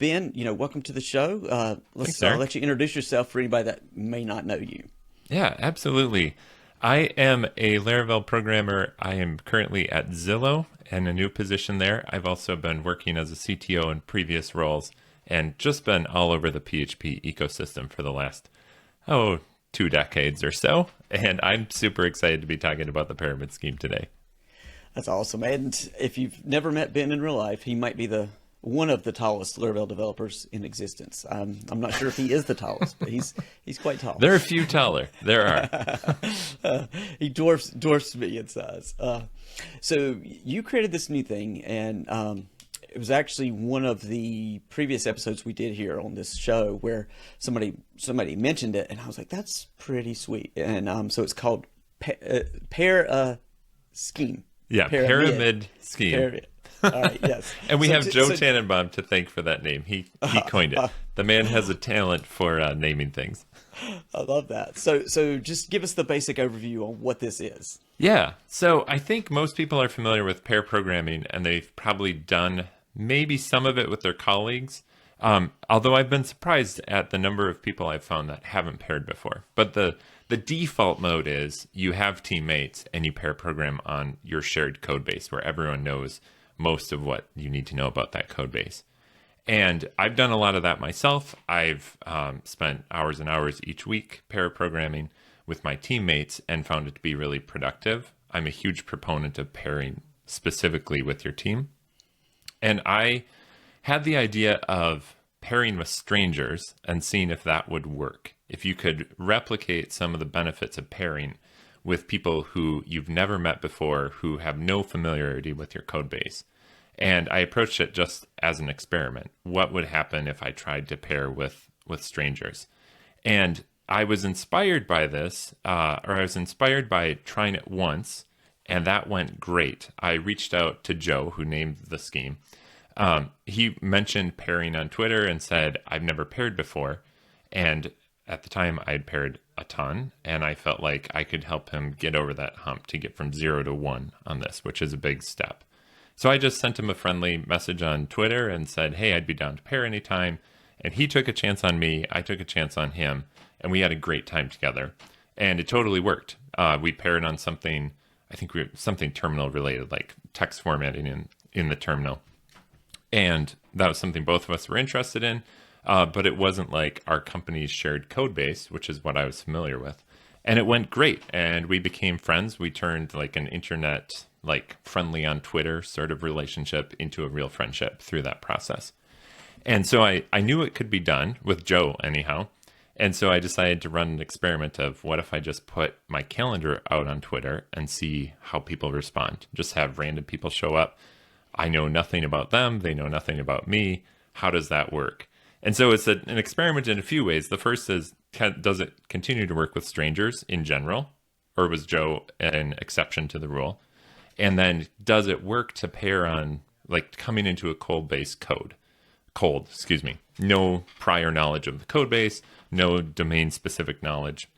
Ben, welcome to the show. Thanks, Let's Eric. let you introduce yourself for anybody that may not know you. Yeah, absolutely. I am a Laravel programmer. I am currently at Zillow in a new position there. I've also been working as a CTO in previous roles and just been all over the PHP ecosystem for the last, 2 decades or so. And I'm super excited to be talking about the pyramid scheme today. That's awesome. And if you've never met Ben in real life, he might be the one of the tallest Laravel developers in existence. I'm not sure if he is the tallest, but he's quite tall. There are a few taller. There are. He dwarfs me in size. So you created this new thing, and it was actually one of the previous episodes we did here on this show where somebody mentioned it, and I was like, "That's pretty sweet." And so it's called Pair Scheme. Yeah, pyramid scheme. Pyramid. All right, yes. And we So- have Joe so- Tannenbaum to thank for that name. He coined it. The man has a talent for naming things. I love that. So just give us the basic overview on what this is. Yeah. So I think most people are familiar with pair programming, and they've probably done maybe some of it with their colleagues. Although I've been surprised at the number of people I've found that haven't paired before. But the default mode is you have teammates and you pair program on your shared code base where everyone knows most of what you need to know about that code base. And I've done a lot of that myself. I've spent hours and hours each week pair programming with my teammates and found it to be really productive. I'm a huge proponent of pairing specifically with your team. And I had the idea of pairing with strangers and seeing if that would work. If you could replicate some of the benefits of pairing with people who you've never met before, who have no familiarity with your code base. And I approached it just as an experiment. What would happen if I tried to pair with strangers? And I was inspired by this, or I was inspired by trying it once, and that went great. I reached out to Joe, who named the scheme. He mentioned pairing on Twitter and said, I've never paired before. And at the time, I'd paired a ton, and I felt like I could help him get over that hump to get from 0 to 1 on this, which is a big step. So I just sent him a friendly message on Twitter and said, hey, I'd be down to pair anytime. And he took a chance on me, I took a chance on him, and we had a great time together. And it totally worked. We paired on something, something terminal related, like text formatting in the terminal. And that was something both of us were interested in. But it wasn't like our company's shared code base, which is what I was familiar with. And it went great. And we became friends. We turned like an internet, like friendly on Twitter sort of relationship into a real friendship through that process. And so I knew it could be done with Joe anyhow. And so I decided to run an experiment of what if I just put my calendar out on Twitter and see how people respond. Just have random people show up. I know nothing about them. They know nothing about me. How does that work? And so it's an experiment in a few ways. The first is, does it continue to work with strangers in general? Or was Joe an exception to the rule? And then does it work to pair on, like coming into a cold, no prior knowledge of the code base, no domain specific knowledge,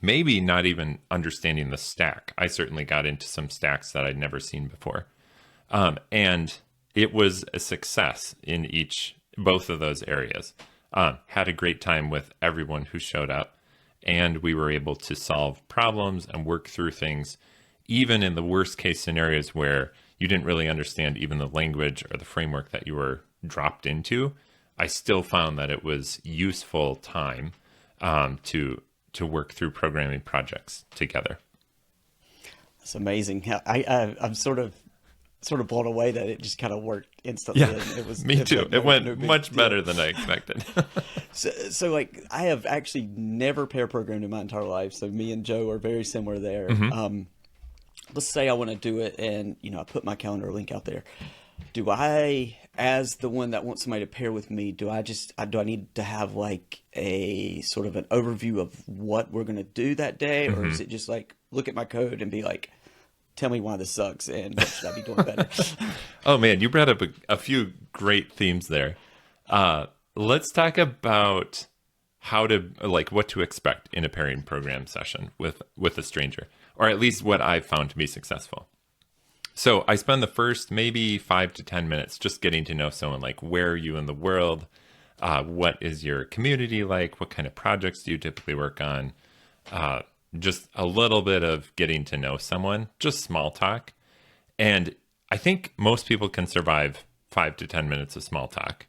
maybe not even understanding the stack. I certainly got into some stacks that I'd never seen before. And it was a success in both of those areas. Had a great time with everyone who showed up, and we were able to solve problems and work through things, even in the worst case scenarios where you didn't really understand even the language or the framework that you were dropped into. I still found that it was useful time to work through programming projects together. That's amazing. I'm sort of blown away that it just kind of worked instantly. Yeah, It was me too. like It went big much deal. better than I expected. So like I have actually never pair programmed in my entire life. So me and Joe are very similar there. Let's say I want to do it, and I put my calendar link out there. Do I, as the one that wants somebody to pair with me, do I need to have like a sort of an overview of what we're going to do that day, or is it just like look at my code and be like, tell me why this sucks and what should I be doing better? Oh man, you brought up a few great themes there. Let's talk about what to expect in a pairing program session with a stranger, or at least what I've found to be successful. So I spend the first maybe 5 to 10 minutes just getting to know someone, like where are you in the world? What is your community like? What kind of projects do you typically work on? Just a little bit of getting to know someone, just small talk. And I think most people can survive 5 to 10 minutes of small talk,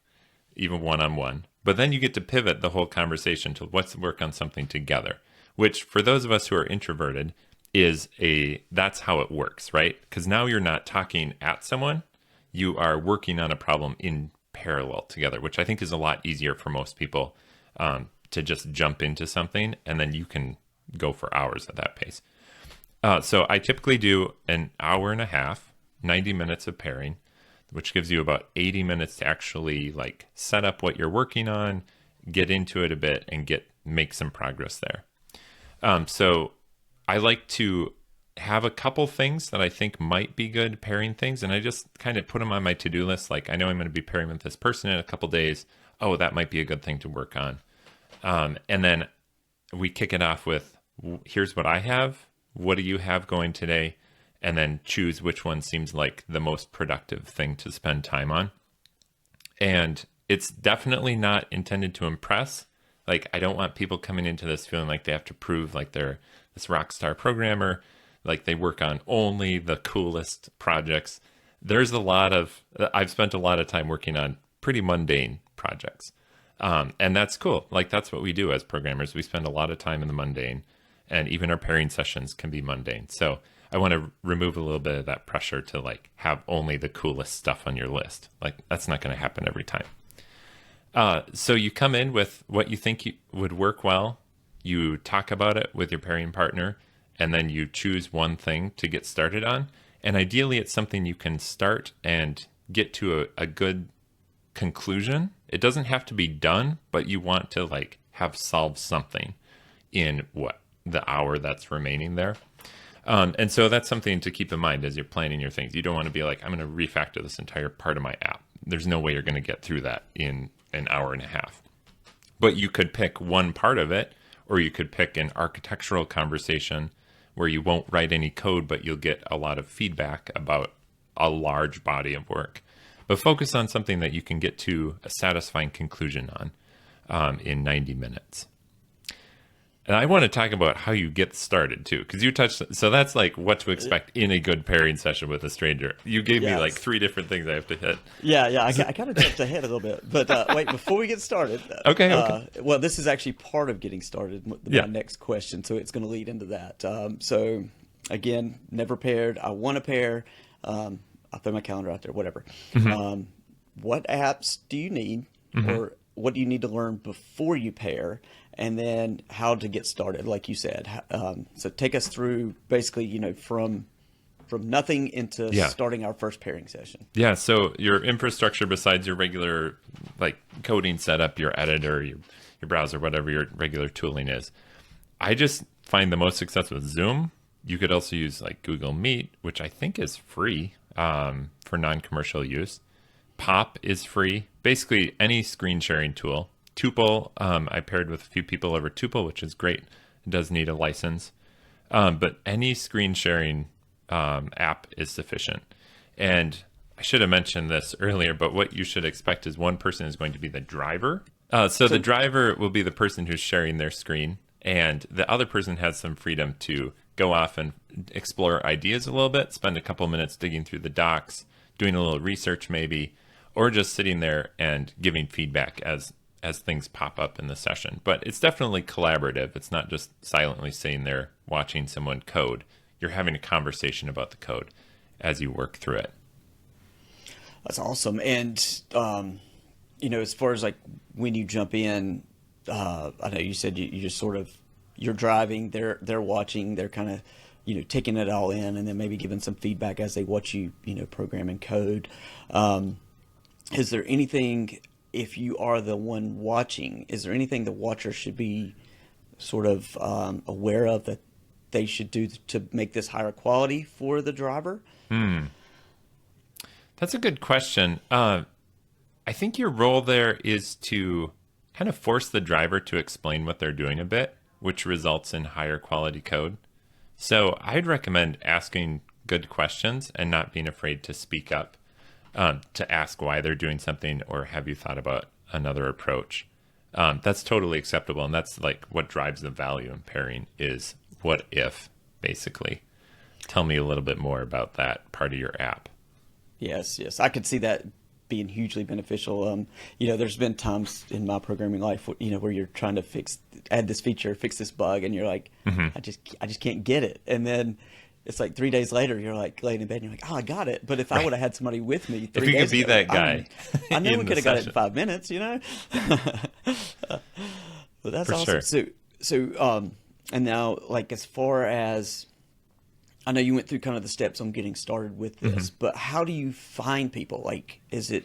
even one-on-one. But then you get to pivot the whole conversation to let's work on something together, which for those of us who are introverted that's how it works, right? Because now you're not talking at someone, you are working on a problem in parallel together, which I think is a lot easier for most people to just jump into something and then you can go for hours at that pace. So I typically do an hour and a half, 90 minutes of pairing, which gives you about 80 minutes to actually like set up what you're working on, get into it a bit, and make some progress there. So I like to have a couple things that I think might be good pairing things, and I just kind of put them on my to-do list. Like I know I'm going to be pairing with this person in a couple days. Oh, that might be a good thing to work on. And then we kick it off with, here's what I have. What do you have going today? And then choose which one seems like the most productive thing to spend time on. And it's definitely not intended to impress. Like, I don't want people coming into this feeling like they have to prove like they're this rock star programmer, like they work on only the coolest projects. I've spent a lot of time working on pretty mundane projects. And that's cool. Like, that's what we do as programmers. We spend a lot of time in the mundane, and even our pairing sessions can be mundane. So I want to remove a little bit of that pressure to like have only the coolest stuff on your list. Like, that's not going to happen every time. So you come in with what you think would work well. You talk about it with your pairing partner, and then you choose one thing to get started on. And ideally, it's something you can start and get to a good conclusion. It doesn't have to be done, but you want to like have solved something in the hour that's remaining there. And so that's something to keep in mind as you're planning your things. You don't want to be like, I'm going to refactor this entire part of my app. There's no way you're going to get through that in an hour and a half. But you could pick one part of it, or you could pick an architectural conversation where you won't write any code, but you'll get a lot of feedback about a large body of work. But focus on something that you can get to a satisfying conclusion on in 90 minutes. And I want to talk about how you get started too, because so that's like what to expect in a good pairing session with a stranger. You gave me like 3 different things I have to hit. Yeah. I kind of jumped ahead a little bit, but wait, before we get started. Okay. Well, this is actually part of getting started. My next question, so it's going to lead into that. So again, never paired. I want to pair. I'll throw my calendar out there, whatever. Mm-hmm. What apps do you need, or what do you need to learn before you pair? And then how to get started, like you said. So take us through basically, from nothing into starting our first pairing session. Yeah. So your infrastructure, besides your regular like coding setup, your editor, your browser, whatever your regular tooling is, I just find the most success with Zoom. You could also use like Google Meet, which I think is free for non-commercial use. Pop is free. Basically, any screen sharing tool. Tuple, I paired with a few people over Tuple, which is great. It does need a license. But any screen sharing app is sufficient. And I should have mentioned this earlier, but what you should expect is one person is going to be the driver. So the driver will be the person who's sharing their screen, and the other person has some freedom to go off and explore ideas a little bit, spend a couple minutes digging through the docs, doing a little research maybe, or just sitting there and giving feedback as things pop up in the session. But it's definitely collaborative. It's not just silently sitting there watching someone code. You're having a conversation about the code as you work through it. That's awesome. And, as far as like when you jump in, I know you said you just sort of, you're driving, they're watching, they're kind of, taking it all in, and then maybe giving some feedback as they watch you, program and code. Is there anything, if you are the one watching, is there anything the watcher should be sort of aware of that they should do to make this higher quality for the driver? That's a good question. I think your role there is to kind of force the driver to explain what they're doing a bit, which results in higher quality code. So I'd recommend asking good questions and not being afraid to speak up, to ask why they're doing something or have you thought about another approach. That's totally acceptable. And that's like what drives the value in pairing is what if, basically. Tell me a little bit more about that part of your app. Yes. I could see that being hugely beneficial. There's been times in my programming life, where you're trying to add this feature, fix this bug, and you're like, I just can't get it. And then it's like 3 days later, you're like laying in bed and you're like, oh, I got it. But if I would have had somebody with me 3 days ago. If you could be that guy. I know we could have got it in 5 minutes, But that's For awesome. sure. So, and now, like, as far as, I know you went through kind of the steps on getting started with this, but how do you find people? Like, is it,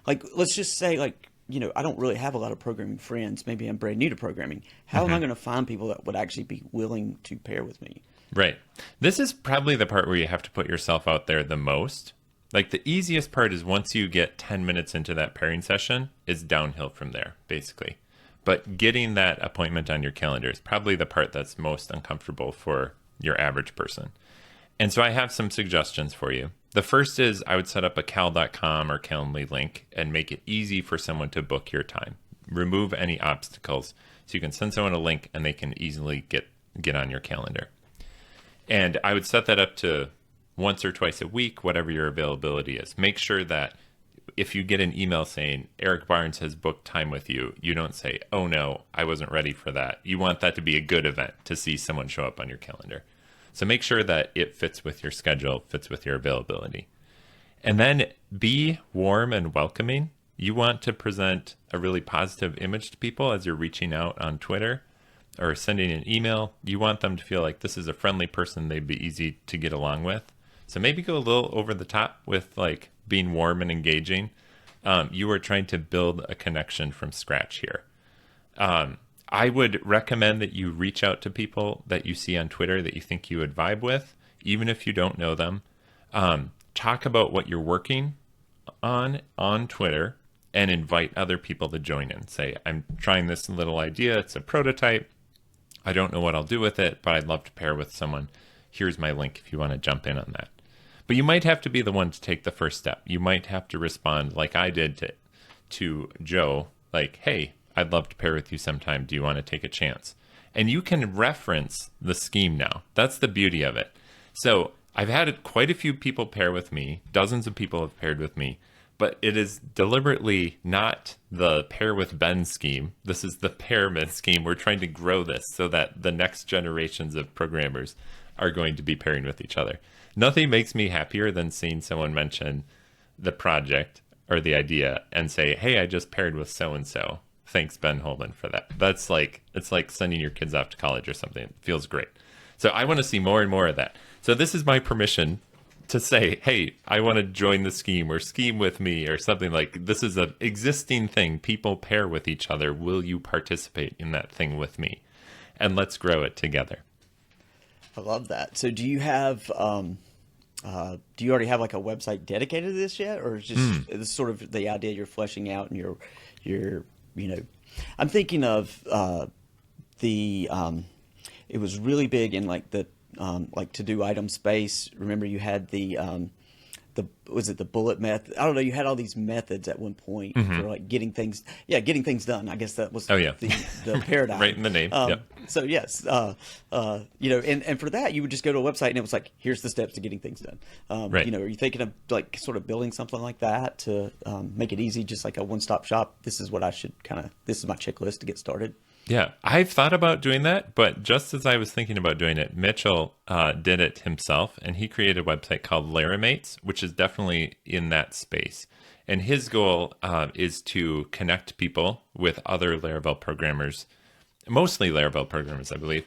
like, let's just say, like, I don't really have a lot of programming friends. Maybe I'm brand new to programming. How am I going to find people that would actually be willing to pair with me? Right. This is probably the part where you have to put yourself out there the most. Like the easiest part is once you get 10 minutes into that pairing session, is downhill from there, basically. But getting that appointment on your calendar is probably the part that's most uncomfortable for your average person. And so I have some suggestions for you. The first is I would set up a cal.com or Calendly link and make it easy for someone to book your time. Remove any obstacles so you can send someone a link and they can easily get on your calendar. And I would set that up to once or twice a week, whatever your availability is. Make sure that if you get an email saying Eric Barnes has booked time with you, you don't say, oh no, I wasn't ready for that. You want that to be a good event to see someone show up on your calendar. So make sure that it fits with your schedule, fits with your availability. And then be warm and welcoming. You want to present a really positive image to people as you're reaching out on Twitter or sending an email. You want them to feel like this is a friendly person they'd be easy to get along with. So maybe go a little over the top with like being warm and engaging. You are trying to build a connection from scratch here. I would recommend that you reach out to people that you see on Twitter that you think you would vibe with, even if you don't know them. Talk about what you're working on Twitter and invite other people to join in. Say, I'm trying this little idea. It's a prototype. I don't know what I'll do with it, but I'd love to pair with someone. Here's my link if you want to jump in on that. But you might have to be the one to take the first step. You might have to respond like I did to Joe, like, hey, I'd love to pair with you sometime. Do you want to take a chance? And you can reference the scheme now. That's the beauty of it. So I've had quite a few people pair with me. Dozens of people have paired with me. But it is deliberately not the pair with Ben scheme. This is the pairman scheme. We're trying to grow this so that the next generations of programmers are going to be pairing with each other. Nothing makes me happier than seeing someone mention the project or the idea and say, hey, I just paired with so-and-so. Thanks, Ben Holman, for that. That's like, it's like sending your kids off to college or something. It feels great. So I want to see more and more of that. So this is my permission to say, hey, I want to join the scheme or scheme with me or something like this is an existing thing. People pair with each other. Will you participate in that thing with me? And let's grow it together. I love that. So do you have, do you already have like a website dedicated to this yet? Or is just this sort of the idea you're fleshing out and you're, I'm thinking of it was really big in like the, like to do item space. Remember you had the was it the bullet method? I don't know. You had all these methods at one point for like getting things done. I guess that was the paradigm. Right in the name. Yep. So yes, and for that you would just go to a website and it was like, here's the steps to getting things done. Right. Are you thinking of like sort of building something like that to make it easy, just like a one-stop shop? This is what I should this is my checklist to get started. Yeah, I've thought about doing that, but just as I was thinking about doing it, Mitchell did it himself, and he created a website called Laramates, which is definitely in that space. And his goal is to connect people with other Laravel programmers, mostly Laravel programmers, I believe,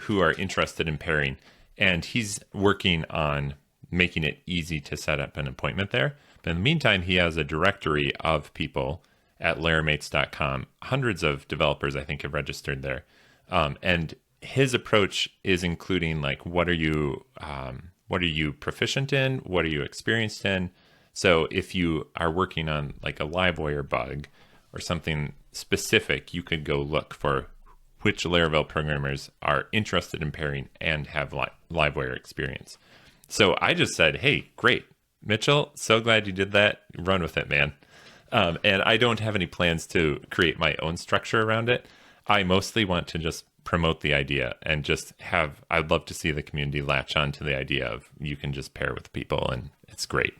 who are interested in pairing. And he's working on making it easy to set up an appointment there. But in the meantime, he has a directory of people at laramates.com. Hundreds of developers, I think, have registered there. And his approach is including like, what are you proficient in? What are you experienced in? So if you are working on like a Livewire bug or something specific, you could go look for which Laravel programmers are interested in pairing and have Livewire experience. So I just said, hey, great, Mitchell, so glad you did that. Run with it, man. And I don't have any plans to create my own structure around it. I mostly want to just promote the idea and just I'd love to see the community latch on to the idea of you can just pair with people and it's great.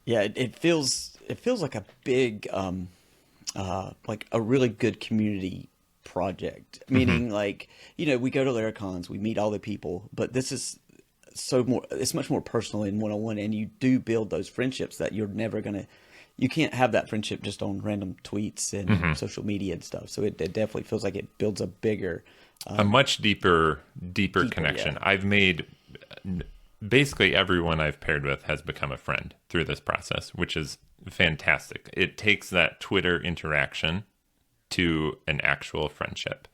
Yeah, it feels like a big, like a really good community project. Meaning, like, we go to Laracons, we meet all the people, but this is it's much more personal and one-on-one, and you do build those friendships that you can't have that friendship just on random tweets and social media and stuff. So it definitely feels like it builds a bigger, a much deeper connection. Yeah. I've made basically everyone I've paired with has become a friend through this process, which is fantastic. It takes that Twitter interaction to an actual friendship.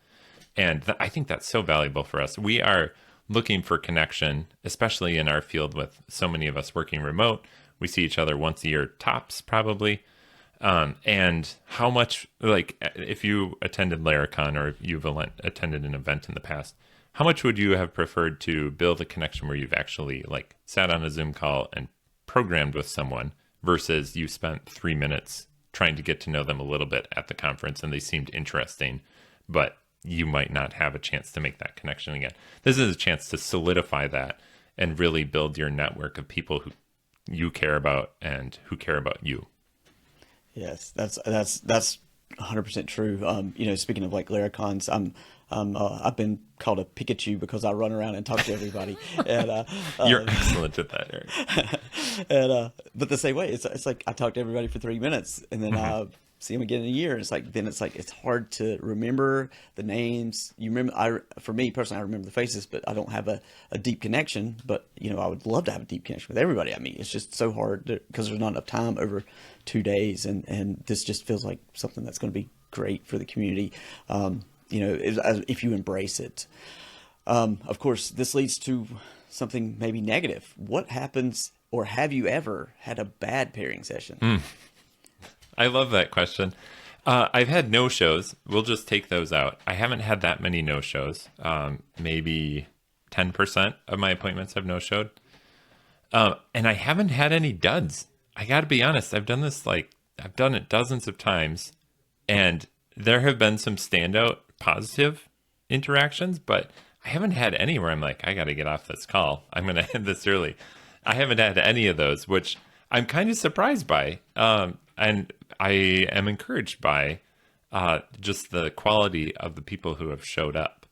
And I think that's so valuable for us. We are looking for connection, especially in our field with so many of us working remote. We see each other once a year tops, probably. And how much, like, if you attended Laracon or if you've attended an event in the past, how much would you have preferred to build a connection where you've actually, like, sat on a Zoom call and programmed with someone versus you spent 3 minutes trying to get to know them a little bit at the conference and they seemed interesting, but you might not have a chance to make that connection again. This is a chance to solidify that and really build your network of people who you care about and who care about you. Yes, that's 100% true. Speaking of like Laracons, I've been called a Pikachu because I run around and talk to everybody. And you're excellent at that, Eric. And but the same way, it's like I talk to everybody for 3 minutes, and then I see them again in a year. And it's hard to remember the names. You remember, for me personally, I remember the faces, but I don't have a deep connection. But I would love to have a deep connection with everybody. I mean, it's just so hard because there's not enough time over 2 days, and this just feels like something that's going to be great for the community. If you embrace it. Of course, this leads to something maybe negative. What happens, or have you ever had a bad pairing session? I love that question. I've had no-shows. We'll just take those out. I haven't had that many no-shows. Maybe 10% of my appointments have no-showed. And I haven't had any duds. I got to be honest. I've done it dozens of times, and there have been some standout positive interactions, but I haven't had any where I'm like, I got to get off this call. I'm going to end this early. I haven't had any of those, which I'm kind of surprised by. And I am encouraged by just the quality of the people who have showed up.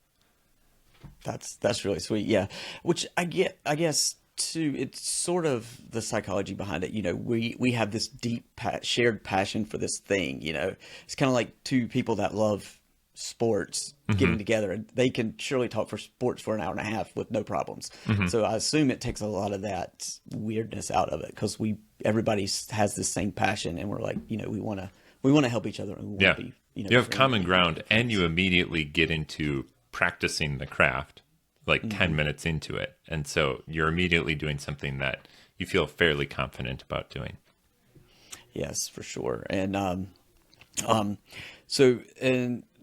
That's really sweet. Yeah. Which I guess too, it's sort of the psychology behind it. We have this deep shared passion for this thing. It's kind of like two people that love sports getting together, and they can surely talk for sports for an hour and a half with no problems. So I assume it takes a lot of that weirdness out of it, because everybody has this same passion, and we're like, we want to help each other, and we want to be, you have common ground, and you immediately get into practicing the craft like 10 minutes into it, and so you're immediately doing something that you feel fairly confident about doing. Yes, for sure. And so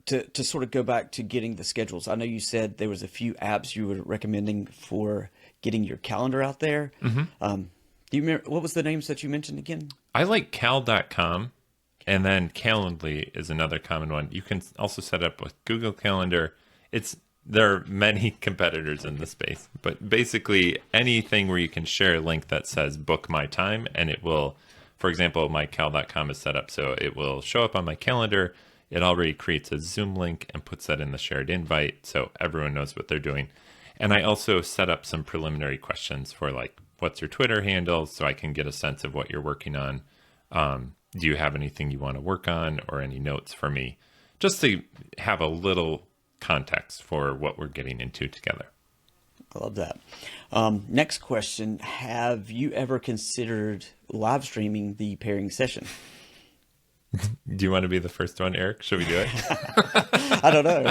to sort of go back to getting the schedules, I know you said there was a few apps you were recommending for getting your calendar out there. Do you remember, what was the names that you mentioned again? I like cal.com, and then Calendly is another common one. You can also set up with Google Calendar. There are many competitors in the space, but basically anything where you can share a link that says book my time, and it will, for example, my cal.com is set up so it will show up on my calendar. It already creates a Zoom link and puts that in the shared invite so everyone knows what they're doing. And I also set up some preliminary questions for, like, what's your Twitter handle, so I can get a sense of what you're working on. Do you have anything you want to work on, or any notes for me? Just to have a little context for what we're getting into together. I love that. Next question. Have you ever considered live streaming the pairing session? Do you want to be the first one, Eric? Should we do it? I don't know.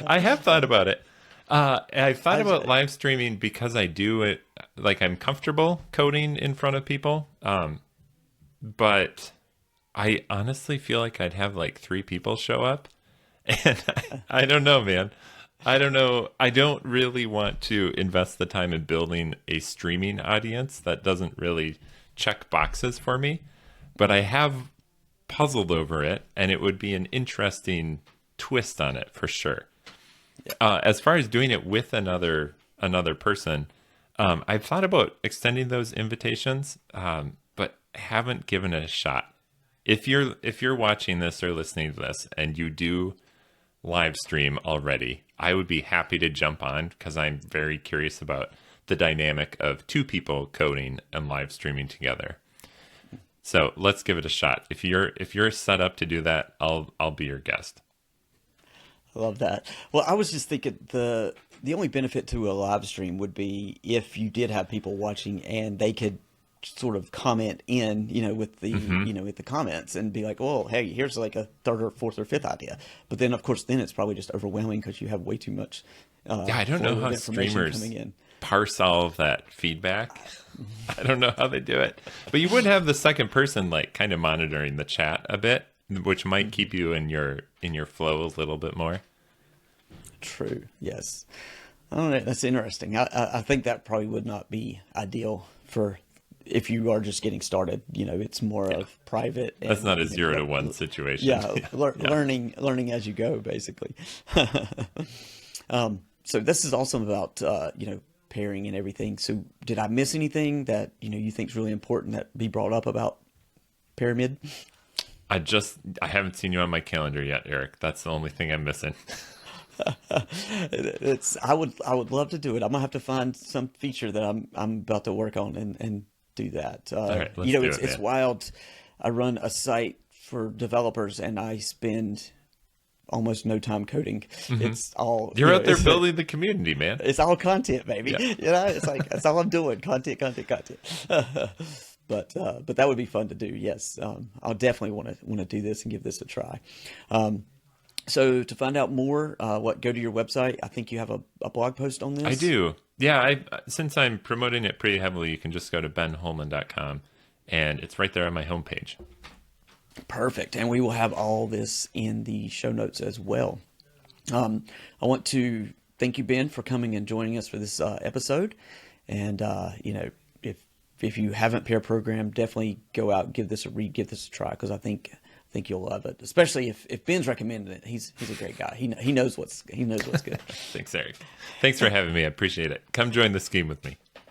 I have thought about it. I've thought about live streaming because I do it, like, I'm comfortable coding in front of people. But I honestly feel like I'd have like 3 people show up. And I don't know, man. I don't know. I don't really want to invest the time in building a streaming audience that doesn't really check boxes for me, but I have puzzled over it, and it would be an interesting twist on it for sure. As far as doing it with another person, I've thought about extending those invitations, but haven't given it a shot. If you're watching this or listening to this and you do live stream already, I would be happy to jump on because I'm very curious about the dynamic of two people coding and live streaming together. So let's give it a shot. If you're set up to do that, I'll be your guest. I love that. Well, I was just thinking the only benefit to a live stream would be if you did have people watching and they could sort of comment in, with the, with the comments and be like, well, hey, here's like a third or fourth or fifth idea. But then, of course, then it's probably just overwhelming because you have way too much. I don't know how streamers coming in. Parse all of that feedback. I don't know how they do it. But you would have the second person like kind of monitoring the chat a bit, which might keep you in your flow a little bit more. True. Yes. I don't know. That's interesting. I think that probably would not be ideal for if you are just getting started. It's more of private. That's not a 0 to 1 situation. Yeah. Learning as you go, basically. So this is also about, pairing and everything. So did I miss anything that, you think is really important that be brought up about Pyramid? I haven't seen you on my calendar yet, Eric. That's the only thing I'm missing. I would love to do it. I'm gonna have to find some feature that I'm about to work on and do that. All right, let's do it, it's wild. I run a site for developers and I spend almost no time coding. It's all you're out there building the community, man. It's all content, baby. Yeah. It's like that's all I'm doing. Content. But that would be fun to do. Yes, I'll definitely want to do this and give this a try. So to find out more, go to your website. I think you have a blog post on this. I do. Yeah, since I'm promoting it pretty heavily, you can just go to benholman.com, and it's right there on my homepage. Perfect. And we will have all this in the show notes as well. I want to thank you, Ben, for coming and joining us for this episode. And, if you haven't pair programmed, definitely go out and give this a read, give this a try, because I think you'll love it. Especially if Ben's recommending it. He's a great guy. He knows what's good. Thanks, Eric. Thanks for having me. I appreciate it. Come join the scheme with me.